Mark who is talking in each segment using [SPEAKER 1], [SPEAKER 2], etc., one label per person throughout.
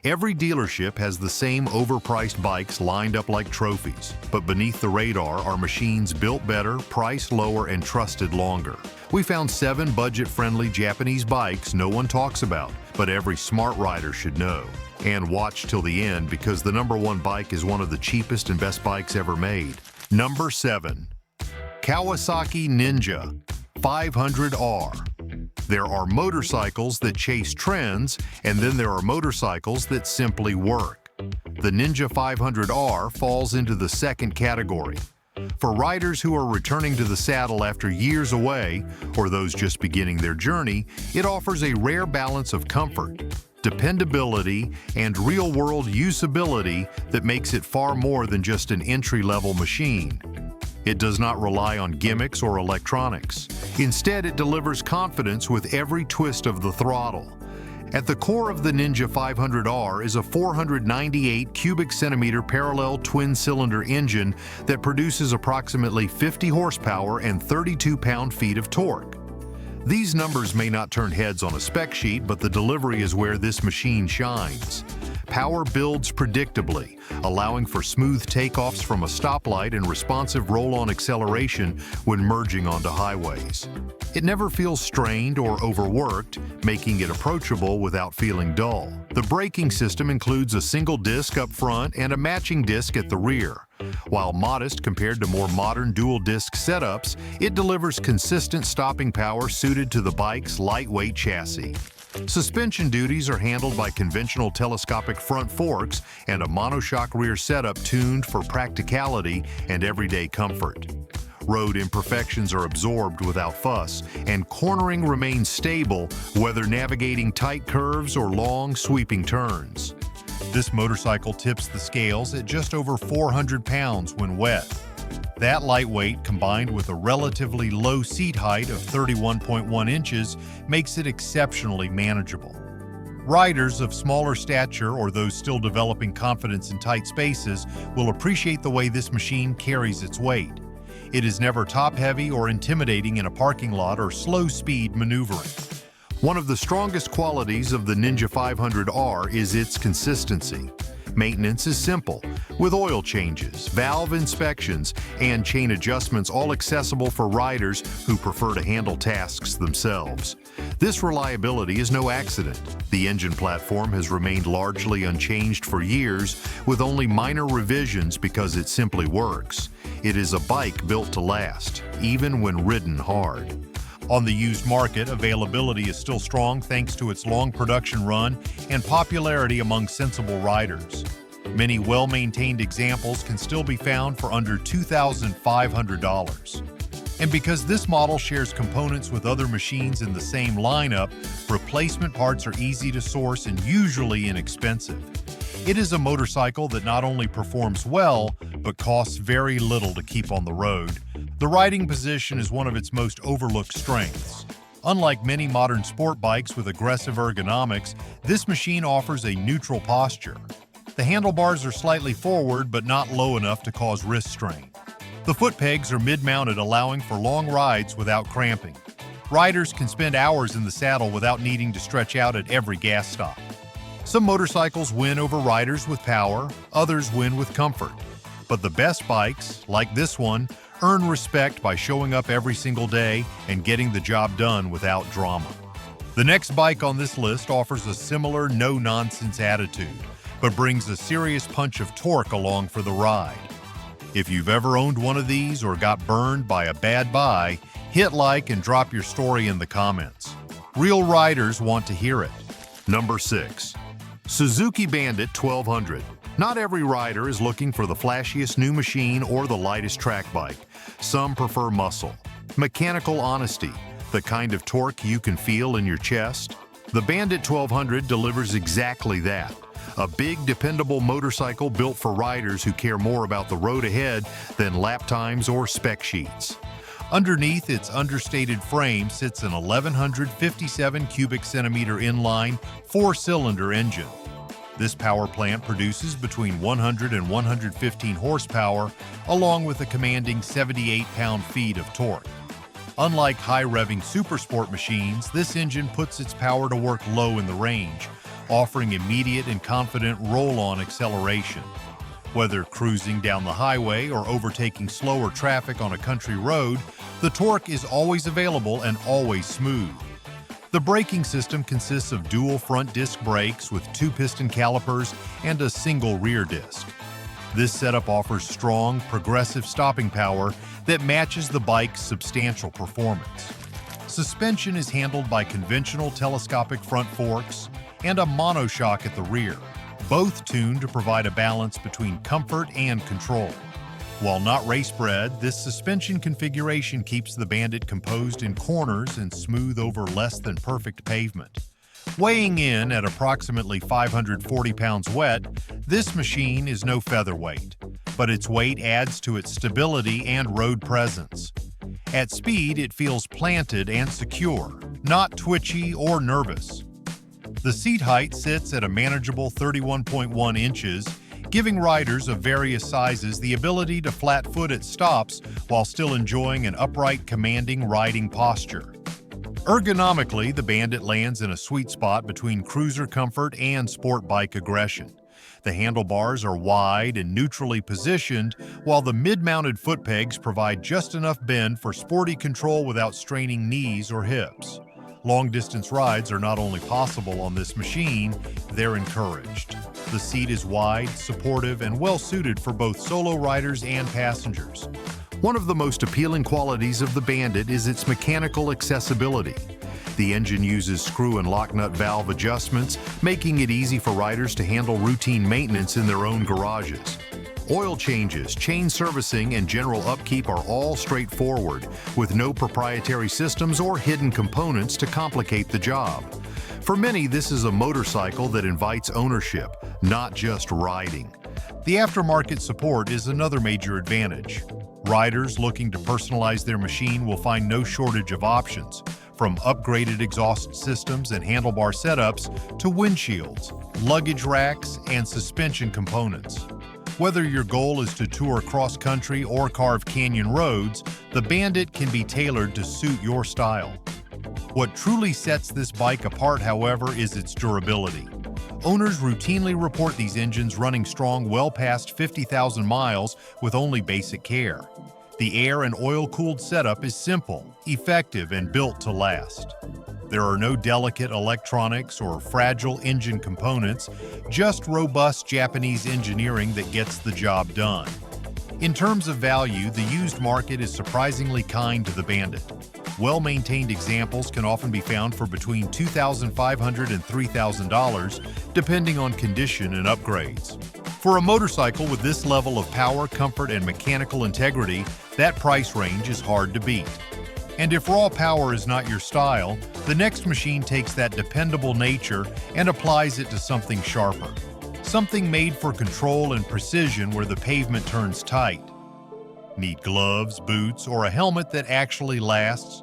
[SPEAKER 1] Every dealership has the same overpriced bikes lined up like trophies, but beneath the radar are machines built better, priced lower, and trusted longer. We found 7 budget-friendly Japanese bikes no one talks about, but every smart rider should know. And watch till the end because the #1 bike is one of the cheapest and best bikes ever made. Number 7. Kawasaki Ninja 500R. There are motorcycles that chase trends, and then there are motorcycles that simply work. The Ninja 500R falls into the second category. For riders who are returning to the saddle after years away, or those just beginning their journey, it offers a rare balance of comfort, dependability, and real-world usability that makes it far more than just an entry-level machine. It does not rely on gimmicks or electronics. Instead, it delivers confidence with every twist of the throttle. At the core of the Ninja 500R is a 498 cubic centimeter parallel twin-cylinder engine that produces approximately 50 horsepower and 32 pound-feet of torque. These numbers may not turn heads on a spec sheet, but the delivery is where this machine shines. Power builds predictably, allowing for smooth takeoffs from a stoplight and responsive roll-on acceleration when merging onto highways. It never feels strained or overworked, making it approachable without feeling dull. The braking system includes a single disc up front and a matching disc at the rear. While modest compared to more modern dual-disc setups, it delivers consistent stopping power suited to the bike's lightweight chassis. Suspension duties are handled by conventional telescopic front forks and a monoshock rear setup tuned for practicality and everyday comfort. Road imperfections are absorbed without fuss, and cornering remains stable whether navigating tight curves or long, sweeping turns. This motorcycle tips the scales at just over 400 pounds when wet. That lightweight, combined with a relatively low seat height of 31.1 inches, makes it exceptionally manageable. Riders of smaller stature or those still developing confidence in tight spaces will appreciate the way this machine carries its weight. It is never top-heavy or intimidating in a parking lot or slow-speed maneuvering. One of the strongest qualities of the Ninja 500R is its consistency. Maintenance is simple, with oil changes, valve inspections, and chain adjustments all accessible for riders who prefer to handle tasks themselves. This reliability is no accident. The engine platform has remained largely unchanged for years, with only minor revisions because it simply works. It is a bike built to last, even when ridden hard. On the used market, availability is still strong thanks to its long production run and popularity among sensible riders. Many well-maintained examples can still be found for under $2,500. And because this model shares components with other machines in the same lineup, replacement parts are easy to source and usually inexpensive. It is a motorcycle that not only performs well, but costs very little to keep on the road. The riding position is one of its most overlooked strengths. Unlike many modern sport bikes with aggressive ergonomics, this machine offers a neutral posture. The handlebars are slightly forward but not low enough to cause wrist strain. The foot pegs are mid-mounted, allowing for long rides without cramping. Riders can spend hours in the saddle without needing to stretch out at every gas stop. Some motorcycles win over riders with power, others win with comfort. But the best bikes, like this one, earn respect by showing up every single day and getting the job done without drama. The next bike on this list offers a similar no-nonsense attitude, but brings a serious punch of torque along for the ride. If you've ever owned one of these or got burned by a bad buy, hit like and drop your story in the comments. Real riders want to hear it. Number 6. Suzuki Bandit 1200. Not every rider is looking for the flashiest new machine or the lightest track bike. Some prefer muscle, mechanical honesty, the kind of torque you can feel in your chest. The Bandit 1200 delivers exactly that. A big, dependable motorcycle built for riders who care more about the road ahead than lap times or spec sheets. Underneath its understated frame sits an 1,157 cubic centimeter inline, 4-cylinder engine. This power plant produces between 100 and 115 horsepower, along with a commanding 78 pound-feet of torque. Unlike high-revving supersport machines, this engine puts its power to work low in the range, offering immediate and confident roll-on acceleration. Whether cruising down the highway or overtaking slower traffic on a country road, the torque is always available and always smooth. The braking system consists of dual front disc brakes with 2 piston calipers and a single rear disc. This setup offers strong, progressive stopping power that matches the bike's substantial performance. Suspension is handled by conventional telescopic front forks and a monoshock at the rear, both tuned to provide a balance between comfort and control. While not race-bred, this suspension configuration keeps the Bandit composed in corners and smooth over less than perfect pavement. Weighing in at approximately 540 pounds wet, this machine is no featherweight, but its weight adds to its stability and road presence. At speed, it feels planted and secure, not twitchy or nervous. The seat height sits at a manageable 31.1 inches, giving riders of various sizes the ability to flat-foot at stops while still enjoying an upright, commanding riding posture. Ergonomically, the Bandit lands in a sweet spot between cruiser comfort and sport bike aggression. The handlebars are wide and neutrally positioned, while the mid-mounted foot pegs provide just enough bend for sporty control without straining knees or hips. Long-distance rides are not only possible on this machine, they're encouraged. The seat is wide, supportive, and well-suited for both solo riders and passengers. One of the most appealing qualities of the Bandit is its mechanical accessibility. The engine uses screw and lock nut valve adjustments, making it easy for riders to handle routine maintenance in their own garages. Oil changes, chain servicing, and general upkeep are all straightforward, with no proprietary systems or hidden components to complicate the job. For many, this is a motorcycle that invites ownership, not just riding. The aftermarket support is another major advantage. Riders looking to personalize their machine will find no shortage of options, from upgraded exhaust systems and handlebar setups to windshields, luggage racks, and suspension components. Whether your goal is to tour cross-country or carve canyon roads, the Bandit can be tailored to suit your style. What truly sets this bike apart, however, is its durability. Owners routinely report these engines running strong well past 50,000 miles with only basic care. The air and oil-cooled setup is simple, effective, and built to last. There are no delicate electronics or fragile engine components, just robust Japanese engineering that gets the job done. In terms of value, the used market is surprisingly kind to the Bandit. Well-maintained examples can often be found for between $2,500 and $3,000, depending on condition and upgrades. For a motorcycle with this level of power, comfort, and mechanical integrity, that price range is hard to beat. And if raw power is not your style, the next machine takes that dependable nature and applies it to something sharper. Something made for control and precision where the pavement turns tight. Need gloves, boots, or a helmet that actually lasts?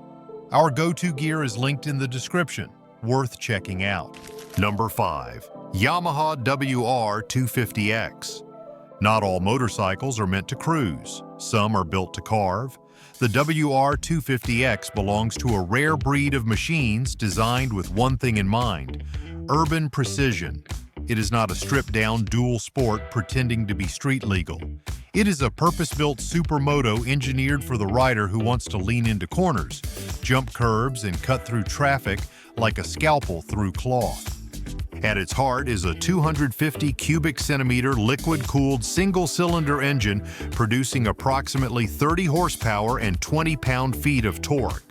[SPEAKER 1] Our go-to gear is linked in the description, worth checking out. Number 5. Yamaha WR250X. Not all motorcycles are meant to cruise. Some are built to carve. The WR250X belongs to a rare breed of machines designed with one thing in mind: urban precision. It is not a stripped-down dual sport pretending to be street legal. It is a purpose-built supermoto engineered for the rider who wants to lean into corners, jump curbs, and cut through traffic like a scalpel through cloth. At its heart is a 250 cubic centimeter liquid-cooled single-cylinder engine producing approximately 30 horsepower and 20 pound-feet of torque.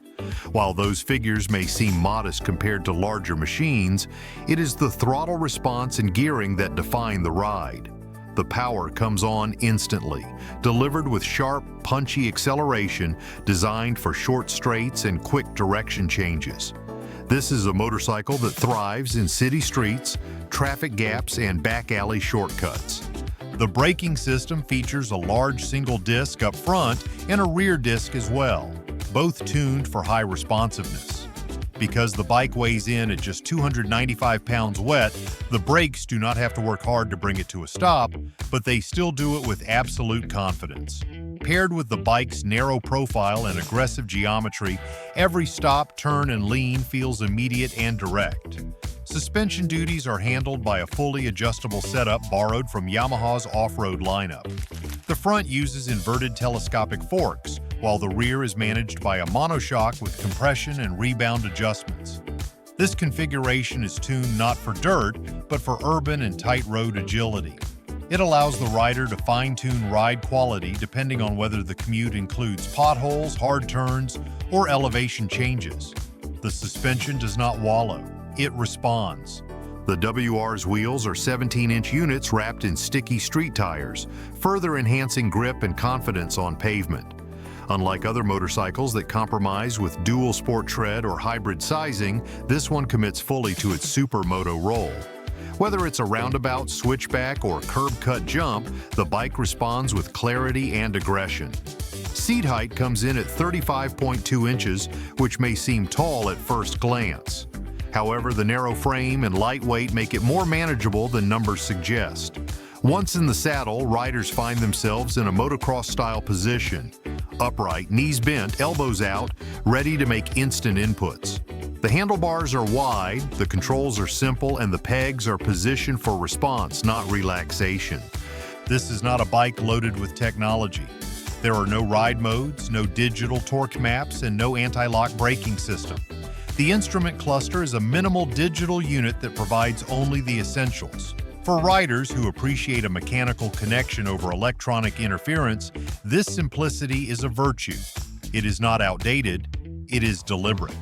[SPEAKER 1] While those figures may seem modest compared to larger machines, it is the throttle response and gearing that define the ride. The power comes on instantly, delivered with sharp, punchy acceleration designed for short straights and quick direction changes. This is a motorcycle that thrives in city streets, traffic gaps, and back alley shortcuts. The braking system features a large single disc up front and a rear disc as well, both tuned for high responsiveness. Because the bike weighs in at just 295 pounds wet, the brakes do not have to work hard to bring it to a stop, but they still do it with absolute confidence. Paired with the bike's narrow profile and aggressive geometry, every stop, turn, and lean feels immediate and direct. Suspension duties are handled by a fully adjustable setup borrowed from Yamaha's off-road lineup. The front uses inverted telescopic forks, while the rear is managed by a monoshock with compression and rebound adjustments. This configuration is tuned not for dirt, but for urban and tight road agility. It allows the rider to fine-tune ride quality depending on whether the commute includes potholes, hard turns, or elevation changes. The suspension does not wallow, it responds. The WR's wheels are 17-inch units wrapped in sticky street tires, further enhancing grip and confidence on pavement. Unlike other motorcycles that compromise with dual sport tread or hybrid sizing, this one commits fully to its supermoto role. Whether it's a roundabout, switchback, or curb-cut jump, the bike responds with clarity and aggression. Seat height comes in at 35.2 inches, which may seem tall at first glance. However, the narrow frame and lightweight make it more manageable than numbers suggest. Once in the saddle, riders find themselves in a motocross-style position. Upright, knees bent, elbows out, ready to make instant inputs. The handlebars are wide, the controls are simple, and the pegs are positioned for response, not relaxation. This is not a bike loaded with technology. There are no ride modes, no digital torque maps, and no anti-lock braking system. The instrument cluster is a minimal digital unit that provides only the essentials. For riders who appreciate a mechanical connection over electronic interference, this simplicity is a virtue. It is not outdated, it is deliberate.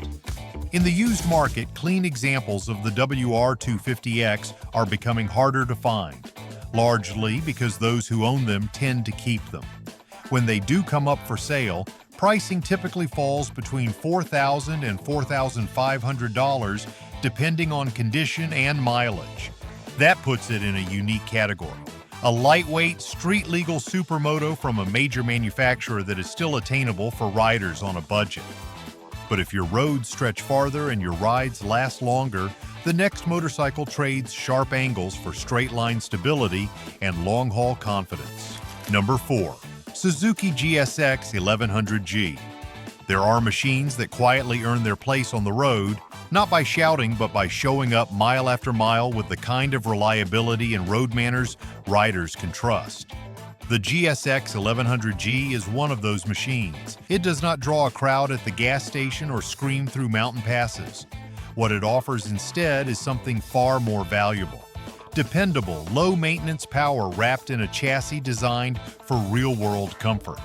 [SPEAKER 1] In the used market, clean examples of the WR250X are becoming harder to find, largely because those who own them tend to keep them. When they do come up for sale, pricing typically falls between $4,000 and $4,500 depending on condition and mileage. That puts it in a unique category. A lightweight, street-legal supermoto from a major manufacturer that is still attainable for riders on a budget. But if your roads stretch farther and your rides last longer, the next motorcycle trades sharp angles for straight-line stability and long-haul confidence. Number 4. Suzuki GSX 1100G. There are machines that quietly earn their place on the road, not by shouting but by showing up mile after mile with the kind of reliability and road manners riders can trust. The GSX 1100G is one of those machines. It does not draw a crowd at the gas station or scream through mountain passes. What it offers instead is something far more valuable. Dependable, low-maintenance power wrapped in a chassis designed for real-world comfort.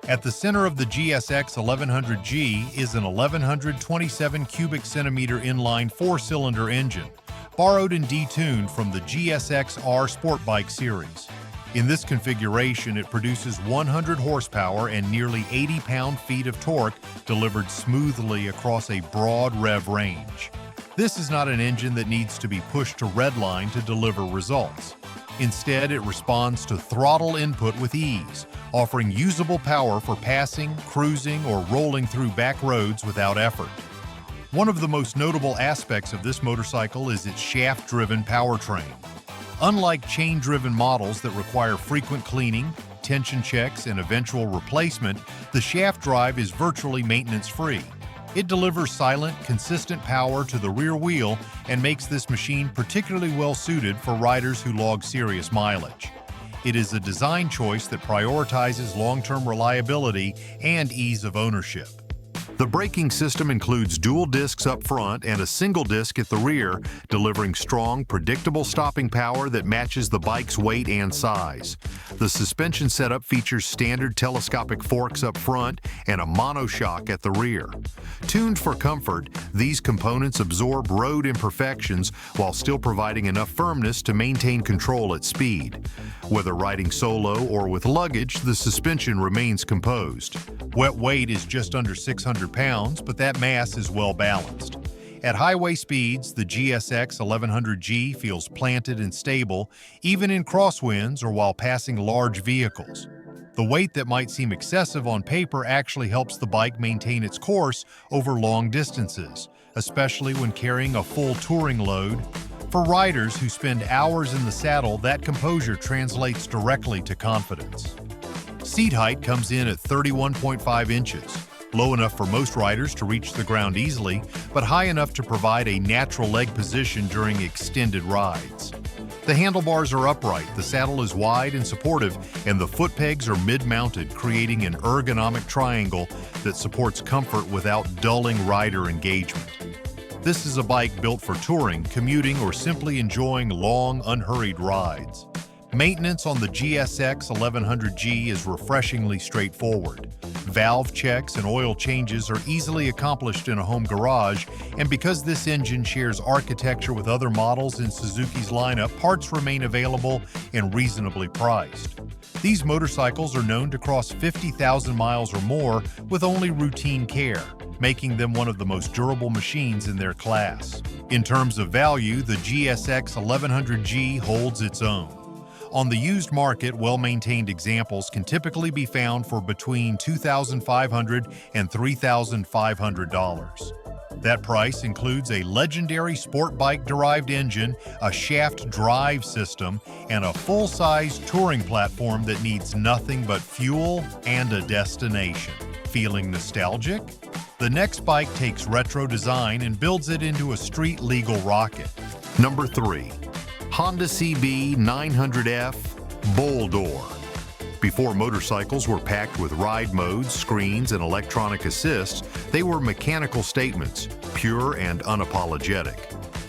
[SPEAKER 1] At the center of the GSX 1100G is an 1127 cubic centimeter inline four-cylinder engine, borrowed and detuned from the GSX-R Sport Bike series. In this configuration, it produces 100 horsepower and nearly 80 pound-feet of torque delivered smoothly across a broad rev range. This is not an engine that needs to be pushed to redline to deliver results. Instead, it responds to throttle input with ease, offering usable power for passing, cruising, or rolling through back roads without effort. One of the most notable aspects of this motorcycle is its shaft-driven powertrain. Unlike chain-driven models that require frequent cleaning, tension checks, and eventual replacement, the shaft drive is virtually maintenance-free. It delivers silent, consistent power to the rear wheel and makes this machine particularly well-suited for riders who log serious mileage. It is a design choice that prioritizes long-term reliability and ease of ownership. The braking system includes dual discs up front and a single disc at the rear, delivering strong, predictable stopping power that matches the bike's weight and size. The suspension setup features standard telescopic forks up front and a monoshock at the rear. Tuned for comfort, these components absorb road imperfections while still providing enough firmness to maintain control at speed. Whether riding solo or with luggage, the suspension remains composed. Wet weight is just under 600 pounds, but that mass is well balanced. At highway speeds, the GSX 1100G feels planted and stable, even in crosswinds or while passing large vehicles. The weight that might seem excessive on paper actually helps the bike maintain its course over long distances, especially when carrying a full touring load. For riders who spend hours in the saddle, that composure translates directly to confidence. Seat height comes in at 31.5 inches. low enough for most riders to reach the ground easily, but high enough to provide a natural leg position during extended rides. The handlebars are upright, the saddle is wide and supportive, and the foot pegs are mid-mounted, creating an ergonomic triangle that supports comfort without dulling rider engagement. This is a bike built for touring, commuting, or simply enjoying long, unhurried rides. Maintenance on the GSX 1100G is refreshingly straightforward. Valve checks and oil changes are easily accomplished in a home garage, and because this engine shares architecture with other models in Suzuki's lineup, parts remain available and reasonably priced. These motorcycles are known to cross 50,000 miles or more with only routine care, making them one of the most durable machines in their class. In terms of value, the GSX 1100G holds its own. On the used market, well-maintained examples can typically be found for between $2,500 and $3,500. That price includes a legendary sport bike-derived engine, a shaft drive system, and a full-size touring platform that needs nothing but fuel and a destination. Feeling nostalgic? The next bike takes retro design and builds it into a street-legal rocket. Number 3. Honda CB 900F Bull Door. Before motorcycles were packed with ride modes, screens, and electronic assists, they were mechanical statements, pure and unapologetic.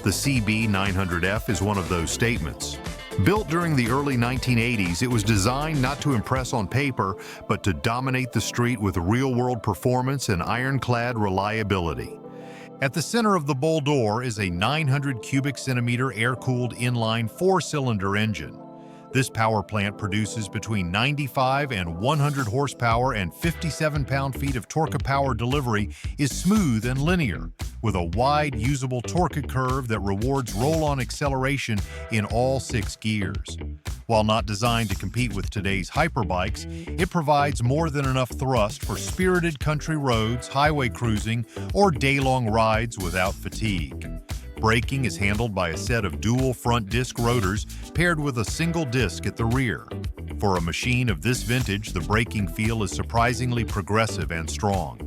[SPEAKER 1] The CB 900F is one of those statements. Built during the early 1980s, it was designed not to impress on paper, but to dominate the street with real-world performance and ironclad reliability. At the center of the Bull Door is a 900 cubic centimeter air-cooled inline four-cylinder engine. This power plant produces between 95 and 100 horsepower, and 57 pound-feet of torque power delivery is smooth and linear, with a wide, usable torque curve that rewards roll-on acceleration in all 6 gears. While not designed to compete with today's hyperbikes, it provides more than enough thrust for spirited country roads, highway cruising, or day-long rides without fatigue. Braking is handled by a set of dual front disc rotors paired with a single disc at the rear. For a machine of this vintage, the braking feel is surprisingly progressive and strong.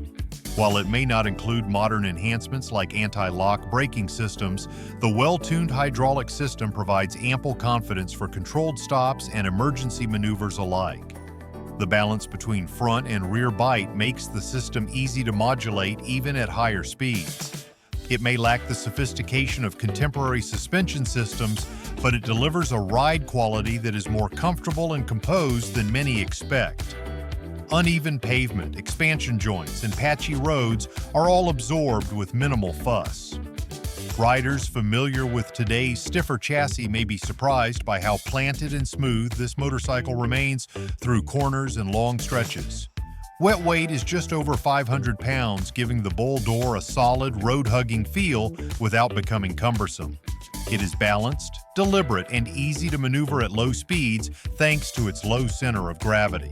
[SPEAKER 1] While it may not include modern enhancements like anti-lock braking systems, the well-tuned hydraulic system provides ample confidence for controlled stops and emergency maneuvers alike. The balance between front and rear bite makes the system easy to modulate even at higher speeds. It may lack the sophistication of contemporary suspension systems, but it delivers a ride quality that is more comfortable and composed than many expect. Uneven pavement, expansion joints, and patchy roads are all absorbed with minimal fuss. Riders familiar with today's stiffer chassis may be surprised by how planted and smooth this motorcycle remains through corners and long stretches. Wet weight is just over 500 pounds, giving the Bull Door a solid, road-hugging feel without becoming cumbersome. It is balanced, deliberate, and easy to maneuver at low speeds thanks to its low center of gravity.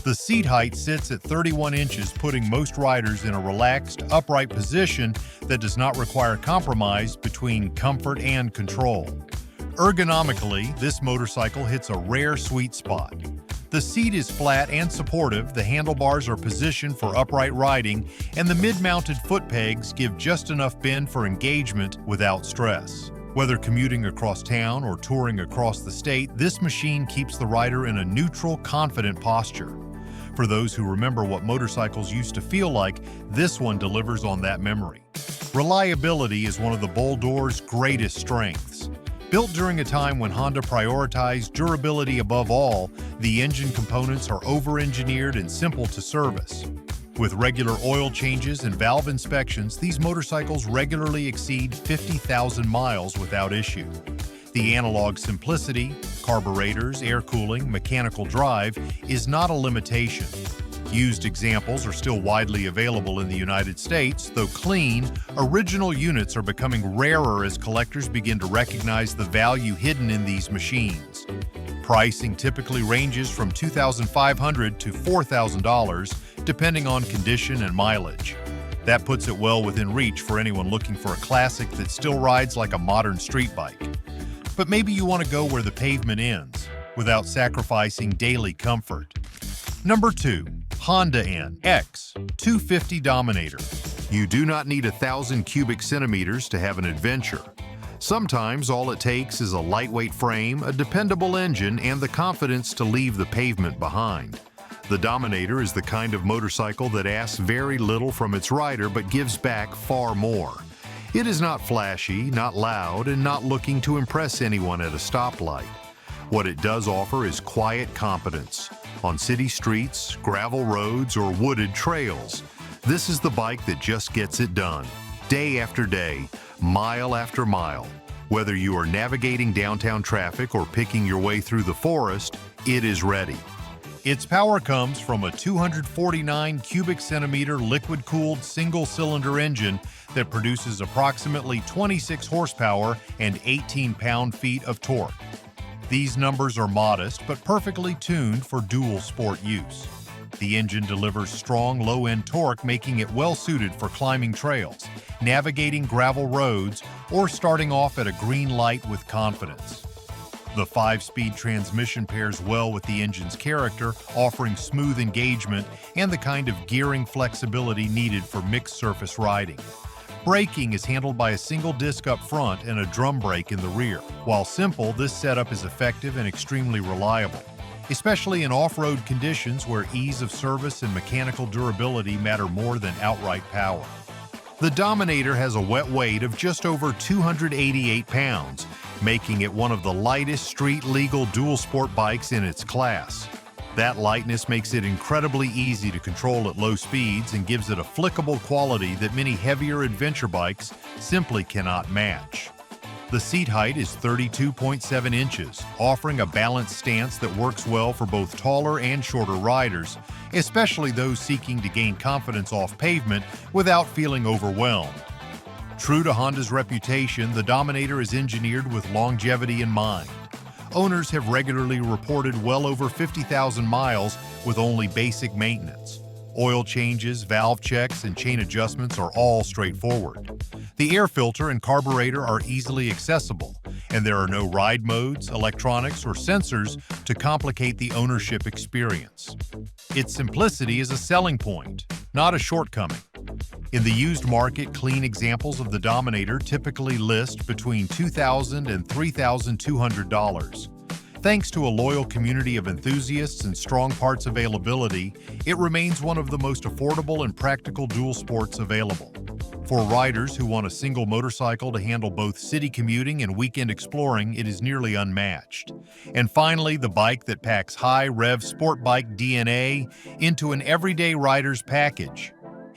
[SPEAKER 1] The seat height sits at 31 inches, putting most riders in a relaxed, upright position that does not require compromise between comfort and control. Ergonomically, this motorcycle hits a rare sweet spot. The seat is flat and supportive, the handlebars are positioned for upright riding, and the mid-mounted foot pegs give just enough bend for engagement without stress. Whether commuting across town or touring across the state, this machine keeps the rider in a neutral, confident posture. For those who remember what motorcycles used to feel like, this one delivers on that memory. Reliability is one of the Bull Door's greatest strengths. Built during a time when Honda prioritized durability above all, the engine components are over-engineered and simple to service. With regular oil changes and valve inspections, these motorcycles regularly exceed 50,000 miles without issue. The analog simplicity, carburetors, air cooling, mechanical drive is not a limitation. Used examples are still widely available in the United States, though clean, original units are becoming rarer as collectors begin to recognize the value hidden in these machines. Pricing typically ranges from $2,500 to $4,000, depending on condition and mileage. That puts it well within reach for anyone looking for a classic that still rides like a modern street bike. But maybe you want to go where the pavement ends, without sacrificing daily comfort. Number 2. Honda X 250 Dominator. You do not need 1,000 cubic centimeters to have an adventure. Sometimes all it takes is a lightweight frame, a dependable engine, and the confidence to leave the pavement behind. The Dominator is the kind of motorcycle that asks very little from its rider but gives back far more. It is not flashy, not loud, and not looking to impress anyone at a stoplight. What it does offer is quiet competence. On city streets, gravel roads, or wooded trails, this is the bike that just gets it done. Day after day, mile after mile. Whether you are navigating downtown traffic or picking your way through the forest, it is ready. Its power comes from a 249 cubic centimeter liquid-cooled single-cylinder engine that produces approximately 26 horsepower and 18 pound-feet of torque. These numbers are modest but perfectly tuned for dual sport use. The engine delivers strong low-end torque, making it well-suited for climbing trails, navigating gravel roads, or starting off at a green light with confidence. The 5-speed transmission pairs well with the engine's character, offering smooth engagement and the kind of gearing flexibility needed for mixed-surface riding. Braking is handled by a single disc up front and a drum brake in the rear. While simple, this setup is effective and extremely reliable, especially in off-road conditions where ease of service and mechanical durability matter more than outright power. The Dominator has a wet weight of just over 288 pounds, making it one of the lightest street-legal dual-sport bikes in its class. That lightness makes it incredibly easy to control at low speeds and gives it a flickable quality that many heavier adventure bikes simply cannot match. The seat height is 32.7 inches, offering a balanced stance that works well for both taller and shorter riders, especially those seeking to gain confidence off pavement without feeling overwhelmed. True to Honda's reputation, the Dominator is engineered with longevity in mind. Owners have regularly reported well over 50,000 miles with only basic maintenance. Oil changes, valve checks, and chain adjustments are all straightforward. The air filter and carburetor are easily accessible, and there are no ride modes, electronics, or sensors to complicate the ownership experience. Its simplicity is a selling point, not a shortcoming. In the used market, clean examples of the Dominator typically list between $2,000 and $3,200. Thanks to a loyal community of enthusiasts and strong parts availability, it remains one of the most affordable and practical dual sports available. For riders who want a single motorcycle to handle both city commuting and weekend exploring, it is nearly unmatched. And finally, the bike that packs high-rev sport bike DNA into an everyday rider's package.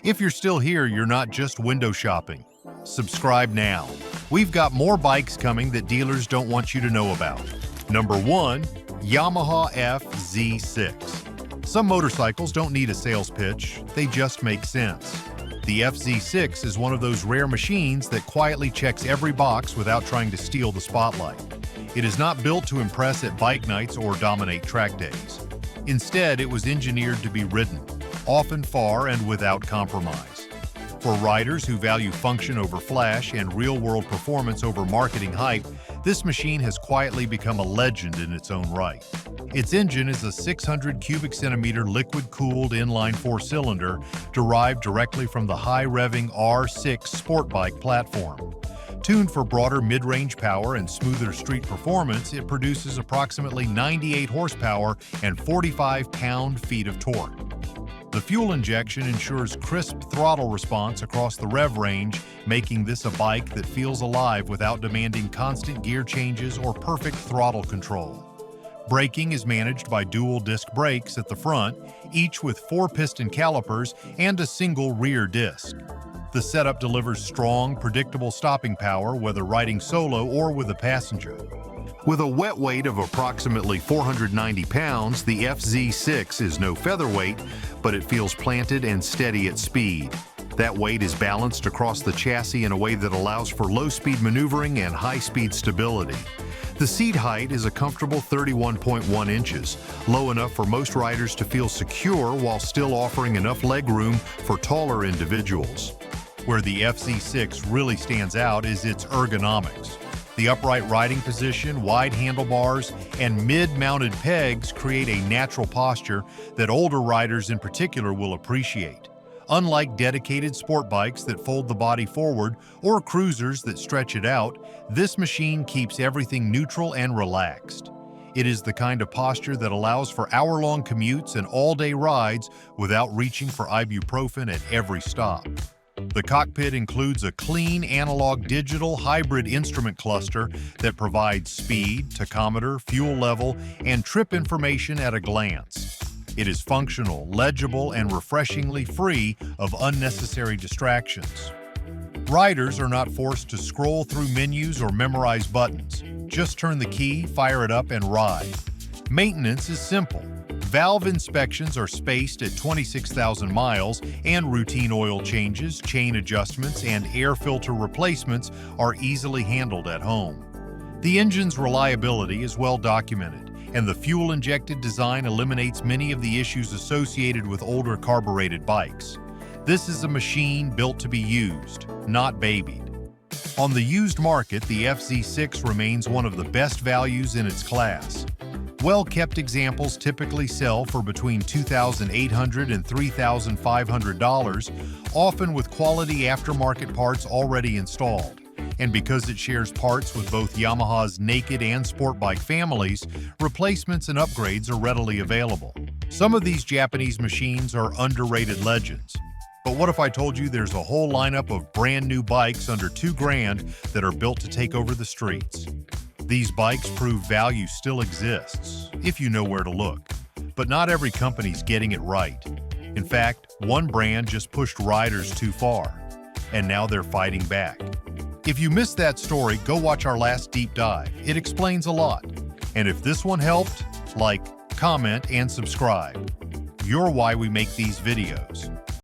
[SPEAKER 1] If you're still here, you're not just window shopping. Subscribe now. We've got more bikes coming that dealers don't want you to know about. Number 1. Yamaha FZ6. Some motorcycles don't need a sales pitch, they just make sense. The FZ6 is one of those rare machines that quietly checks every box without trying to steal the spotlight. It is not built to impress at bike nights or dominate track days. Instead, it was engineered to be ridden, often far and without compromise. For riders who value function over flash and real-world performance over marketing hype, this machine has quietly become a legend in its own right. Its engine is a 600 cubic centimeter liquid-cooled inline four-cylinder derived directly from the high-revving R6 sport bike platform. Tuned for broader mid-range power and smoother street performance, it produces approximately 98 horsepower and 45 pound-feet of torque. The fuel injection ensures crisp throttle response across the rev range, making this a bike that feels alive without demanding constant gear changes or perfect throttle control. Braking is managed by dual disc brakes at the front, each with 4 piston calipers and a single rear disc. The setup delivers strong, predictable stopping power whether riding solo or with a passenger. With a wet weight of approximately 490 pounds, the FZ6 is no featherweight, but it feels planted and steady at speed. That weight is balanced across the chassis in a way that allows for low-speed maneuvering and high-speed stability. The seat height is a comfortable 31.1 inches, low enough for most riders to feel secure while still offering enough legroom for taller individuals. Where the FZ6 really stands out is its ergonomics. The upright riding position, wide handlebars, and mid-mounted pegs create a natural posture that older riders in particular will appreciate. Unlike dedicated sport bikes that fold the body forward or cruisers that stretch it out, this machine keeps everything neutral and relaxed. It is the kind of posture that allows for hour-long commutes and all-day rides without reaching for ibuprofen at every stop. The cockpit includes a clean analog-digital hybrid instrument cluster that provides speed, tachometer, fuel level, and trip information at a glance. It is functional, legible, and refreshingly free of unnecessary distractions. Riders are not forced to scroll through menus or memorize buttons. Just turn the key, fire it up, and ride. Maintenance is simple. Valve inspections are spaced at 26,000 miles, and routine oil changes, chain adjustments, and air filter replacements are easily handled at home. The engine's reliability is well documented, and the fuel-injected design eliminates many of the issues associated with older carbureted bikes. This is a machine built to be used, not babied. On the used market, the FZ6 remains one of the best values in its class. Well-kept examples typically sell for between $2,800 and $3,500, often with quality aftermarket parts already installed. And because it shares parts with both Yamaha's naked and sport bike families, replacements and upgrades are readily available. Some of these Japanese machines are underrated legends. But what if I told you there's a whole lineup of brand new bikes under $2,000 that are built to take over the streets? These bikes prove value still exists, if you know where to look. But not every company's getting it right. In fact, one brand just pushed riders too far, and now they're fighting back. If you missed that story, go watch our last deep dive. It explains a lot. And if this one helped, like, comment, and subscribe. You're why we make these videos.